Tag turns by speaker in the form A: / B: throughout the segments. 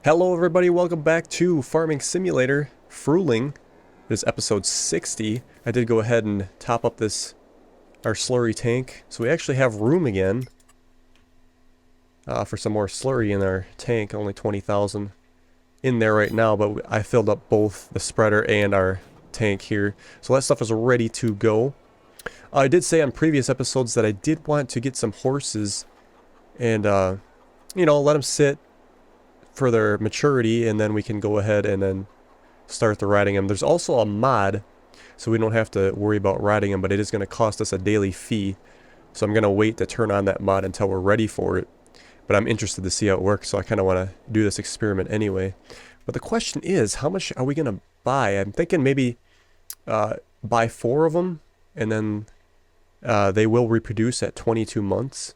A: Hello everybody, welcome back to Farming Simulator, Frühling. This is episode 60. I did go ahead and top up our slurry tank, so we actually have room again for some more slurry in our tank. Only 20,000 in there right now, but I filled up both the spreader and our tank here, so that stuff is ready to go. I did say on previous episodes that I did want to get some horses and let them sit for their maturity, and then we can go ahead and then start the riding them. There's also a mod, so we don't have to worry about riding them, but it is going to cost us a daily fee. So I'm going to wait to turn on that mod until we're ready for it. But I'm interested to see how it works, so I kind of want to do this experiment anyway. But the question is, how much are we going to buy? I'm thinking maybe buy 4 of them, and then they will reproduce at 22 months.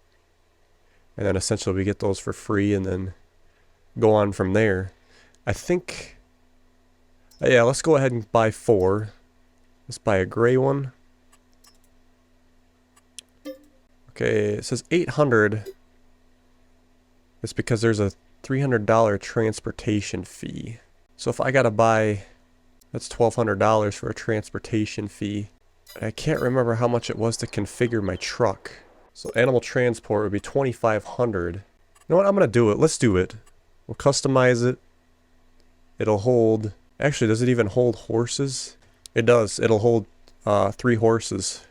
A: And then essentially we get those for free, and then go on from there. I think, yeah, let's go ahead and buy 4. Let's buy a gray one. Okay, it says 800. It's because there's a $300 transportation fee. So if I gotta buy, that's $1,200 for a transportation fee. And I can't remember how much it was to configure my truck. So animal transport would be $2,500. You know what, I'm gonna do it. Let's do it. We'll customize it. It'll hold... Actually, does it even hold horses? It does. It'll hold 3 horses.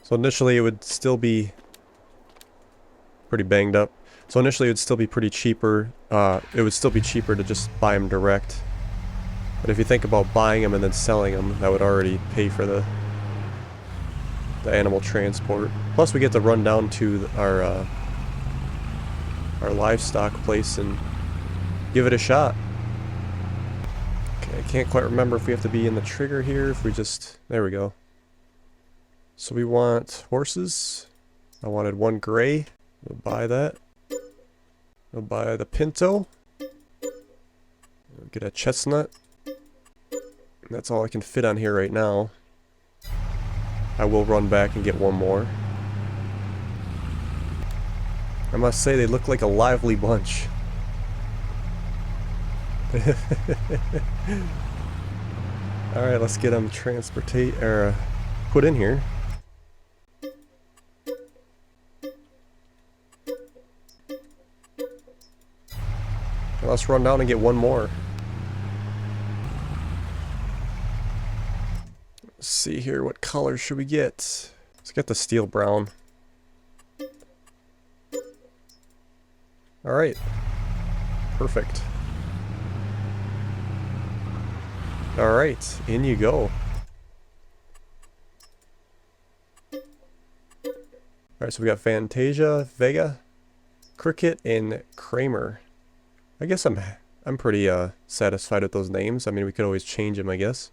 A: So initially it would still be pretty banged up. So initially it would still be pretty cheaper. It would still be cheaper to just buy them direct. But if you think about buying them and then selling them, that would already pay for the animal transport. Plus we get to run down to our livestock place and give it a shot. Okay, I can't quite remember if we have to be in the trigger here, if we just... There we go. So we want horses. I wanted 1 gray. We'll buy that. We'll buy the pinto. We'll get a chestnut. And that's all I can fit on here right now. I will run back and get 1 more. I must say, they look like a lively bunch. Alright, let's get them put in here. Let's run down and get 1 more. Let's see here, what color should we get? Let's get the steel brown. Alright. Perfect. Alright, in you go. Alright, so we got Fantasia, Vega, Cricket, and Kramer. I guess I'm pretty satisfied with those names. I mean, we could always change them, I guess.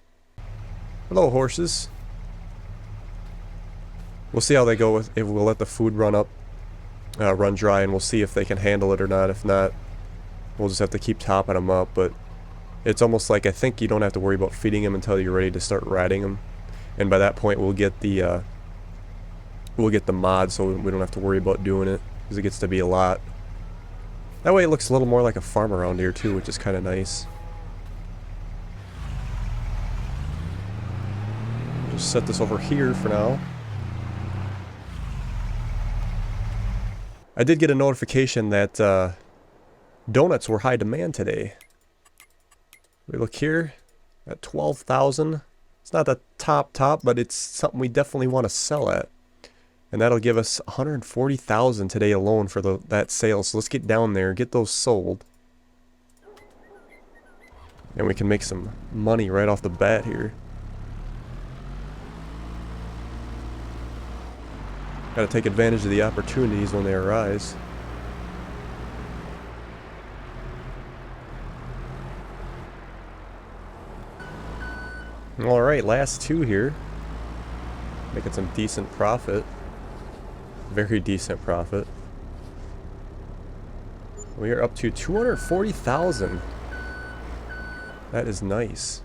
A: Hello, horses. We'll see how they go if we'll let the food run dry, and we'll see if they can handle it or not. If not, we'll just have to keep topping them up. But it's almost like, I think you don't have to worry about feeding them until you're ready to start riding them, and by that point we'll get the mod, so we don't have to worry about doing it, because it gets to be a lot. That way it looks a little more like a farm around here too, which is kind of nice. Just set this over here for now. I did get a notification that donuts were high demand today. We look here at 12,000. It's not the top, but it's something we definitely want to sell at. And that'll give us 140,000 today alone for that sale. So let's get down there, get those sold. And we can make some money right off the bat here. Gotta take advantage of the opportunities when they arise. Alright, last 2 here. Making some decent profit. Very decent profit. We are up to 240,000. That is nice.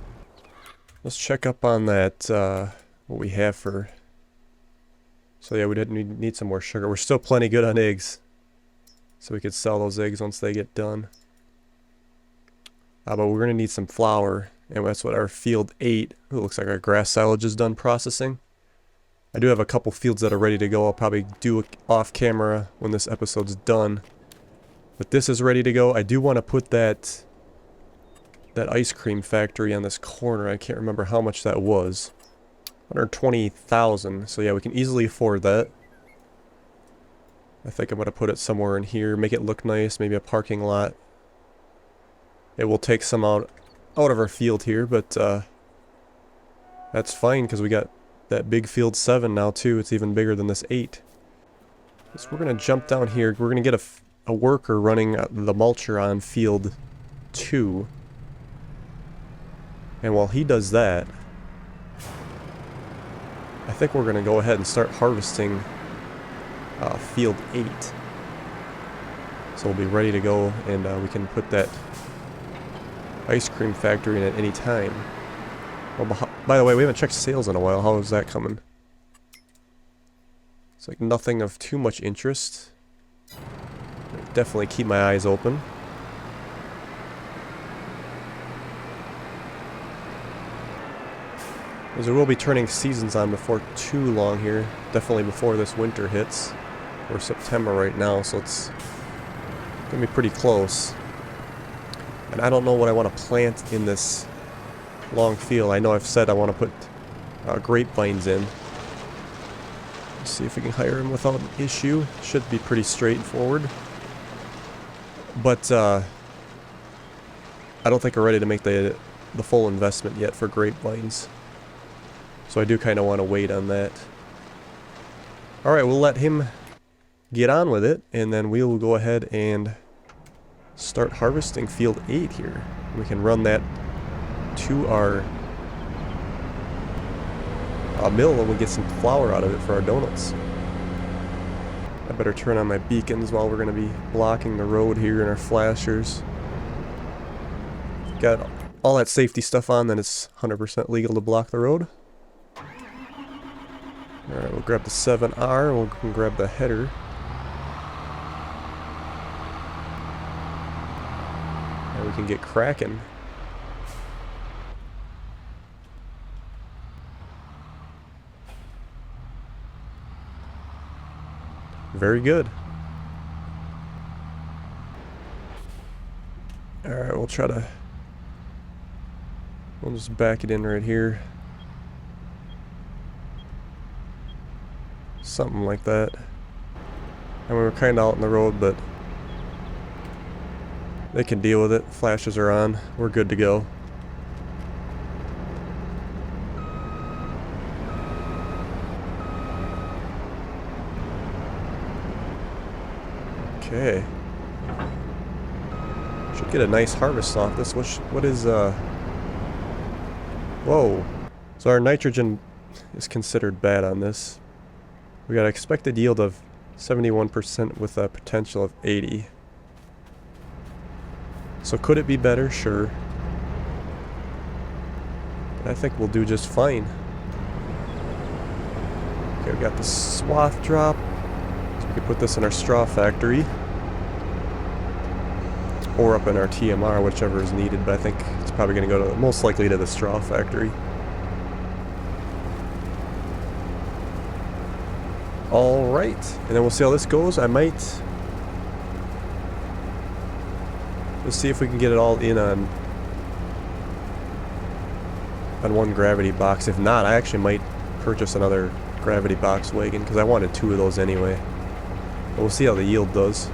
A: Let's check up on that, what we have for... So yeah, we didn't need some more sugar. We're still plenty good on eggs. So we could sell those eggs once they get done. But we're going to need some flour, and that's what our field 8, it looks like our grass silage is done processing. I do have a couple fields that are ready to go. I'll probably do it off camera when this episode's done. But this is ready to go. I do want to put that ice cream factory on this corner. I can't remember how much that was. 120,000. So yeah, we can easily afford that. I think I'm going to put it somewhere in here, make it look nice, maybe a parking lot. It will take some out of our field here, but that's fine because we got that big field 7 now too. It's even bigger than this 8. So we're going to jump down here. We're going to get a worker running the mulcher on field 2. And while he does that, I think we're going to go ahead and start harvesting field 8. So we'll be ready to go, and we can put that ice cream factory in at any time. Well, by the way, we haven't checked sales in a while. How is that coming? It's like nothing of too much interest. Definitely keep my eyes open. As we will be turning seasons on before too long here. Definitely before this winter hits. We're September right now, so it's gonna be pretty close. And I don't know what I want to plant in this long field. I know I've said I want to put grapevines in. Let's see if we can hire him without an issue. Should be pretty straightforward. But I don't think we're ready to make the full investment yet for grapevines. So I do kind of want to wait on that. Alright, we'll let him get on with it, and then we'll go ahead and start harvesting field 8 here. We can run that to our mill and we'll get some flour out of it for our donuts. I better turn on my beacons while we're going to be blocking the road here in our flashers. Got all that safety stuff on, then it's 100% legal to block the road. Alright, we'll grab the 7R, we'll grab the header. And we can get cracking. Very good. Alright, we'll just back it in right here. Something like that. And we were kind of out in the road, but they can deal with it. Flashes are on. We're good to go. Okay. Should get a nice harvest off this. What is whoa. So our nitrogen is considered bad on this. We got an expected yield of 71% with a potential of 80. So could it be better? Sure. But I think we'll do just fine. Okay, we got the swath drop. So we could put this in our straw factory. Or up in our TMR, whichever is needed, but I think it's probably going to go most likely to the straw factory. Alright, and then we'll see how this goes. I might let's see if we can get it all in on one gravity box. If not, I actually might purchase another gravity box wagon because I wanted 2 of those anyway. But we'll see how the yield does.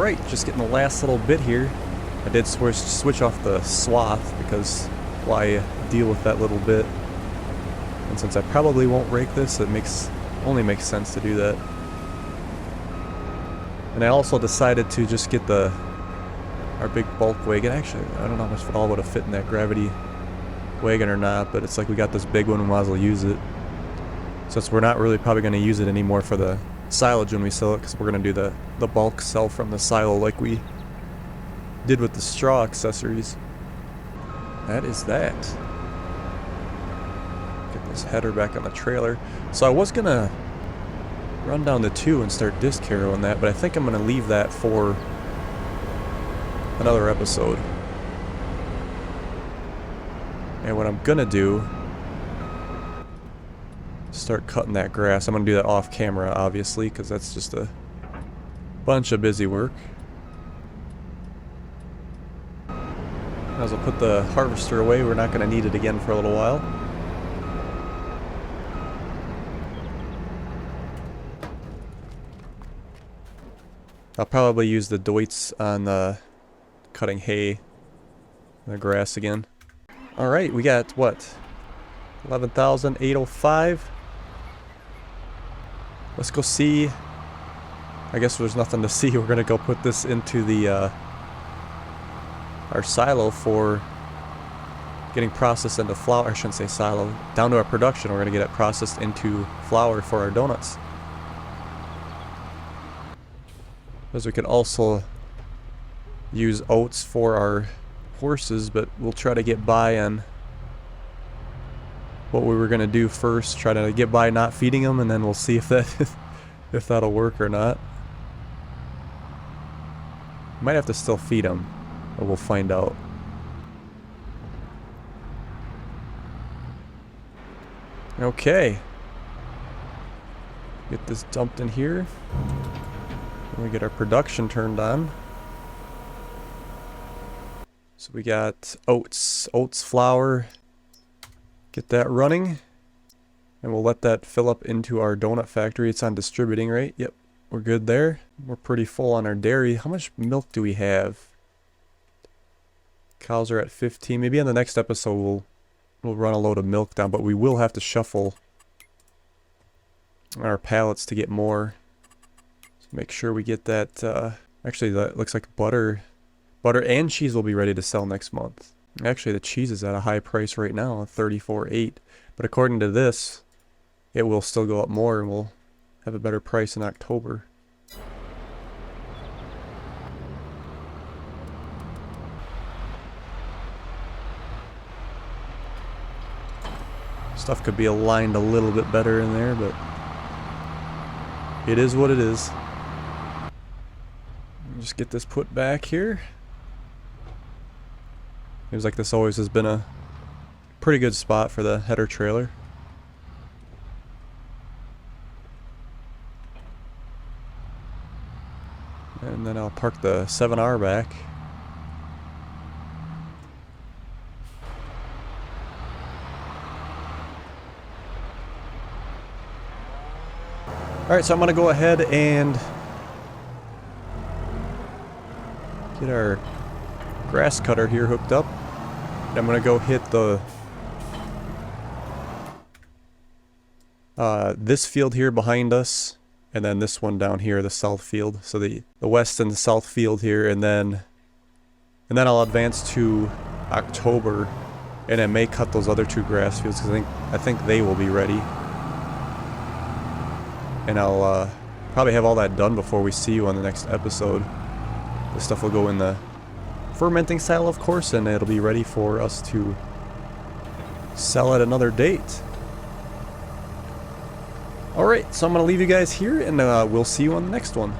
A: Alright, just getting the last little bit here. I did switch off the swath because why deal with that little bit? And since I probably won't rake this, it only makes sense to do that. And I also decided to just get our big bulk wagon. Actually, I don't know how much it all would have fit in that gravity wagon or not, but it's like we got this big one, we might as well use it. Since we're not really probably going to use it anymore for the silage when we sell it, because we're going to do the bulk sell from the silo like we did with the straw accessories. That is that. Get this header back on the trailer. So I was going to run down the 2 and start disc harrowing that, but I think I'm going to leave that for another episode. And what I'm going to do, start cutting that grass. I'm going to do that off camera, obviously, because that's just a bunch of busy work. As I'll put the harvester away, we're not going to need it again for a little while. I'll probably use the Deutz on cutting hay in the grass again. Alright, we got what? 11,805. Let's go see. I guess there's nothing to see. We're gonna go put this into the our silo for getting processed into flour. I shouldn't say silo. Down to our production. We're gonna get it processed into flour for our donuts. Because we could also use oats for our horses, but we'll try to get by on what we were gonna do first. Try to get by not feeding them, and then we'll see if that'll work or not. Might have to still feed them, but we'll find out. Okay. Get this dumped in here. We get our production turned on. So we got oats flour. Get that running. And we'll let that fill up into our donut factory. It's on distributing, right? Yep, we're good there. We're pretty full on our dairy. How much milk do we have? Cows are at 15. Maybe on the next episode we'll run a load of milk down, but we will have to shuffle our pallets to get more. Make sure we get that. Actually, that looks like butter and cheese will be ready to sell next month. Actually, the cheese is at a high price right now, $34.8. But according to this, it will still go up more, and we'll have a better price in October. Stuff could be aligned a little bit better in there, but it is what it is. Just get this put back here. Seems like this always has been a pretty good spot for the header trailer. And then I'll park the 7R back. Alright, so I'm going to go ahead and get our grass cutter here hooked up. And I'm going to go hit the this field here behind us, and then this one down here, the south field. So the west and the south field here, and then I'll advance to October, and I may cut those other 2 grass fields because I think they will be ready. And I'll probably have all that done before we see you on the next episode. This stuff will go in the fermenting silo, of course, and it'll be ready for us to sell at another date. Alright, so I'm going to leave you guys here, and we'll see you on the next one.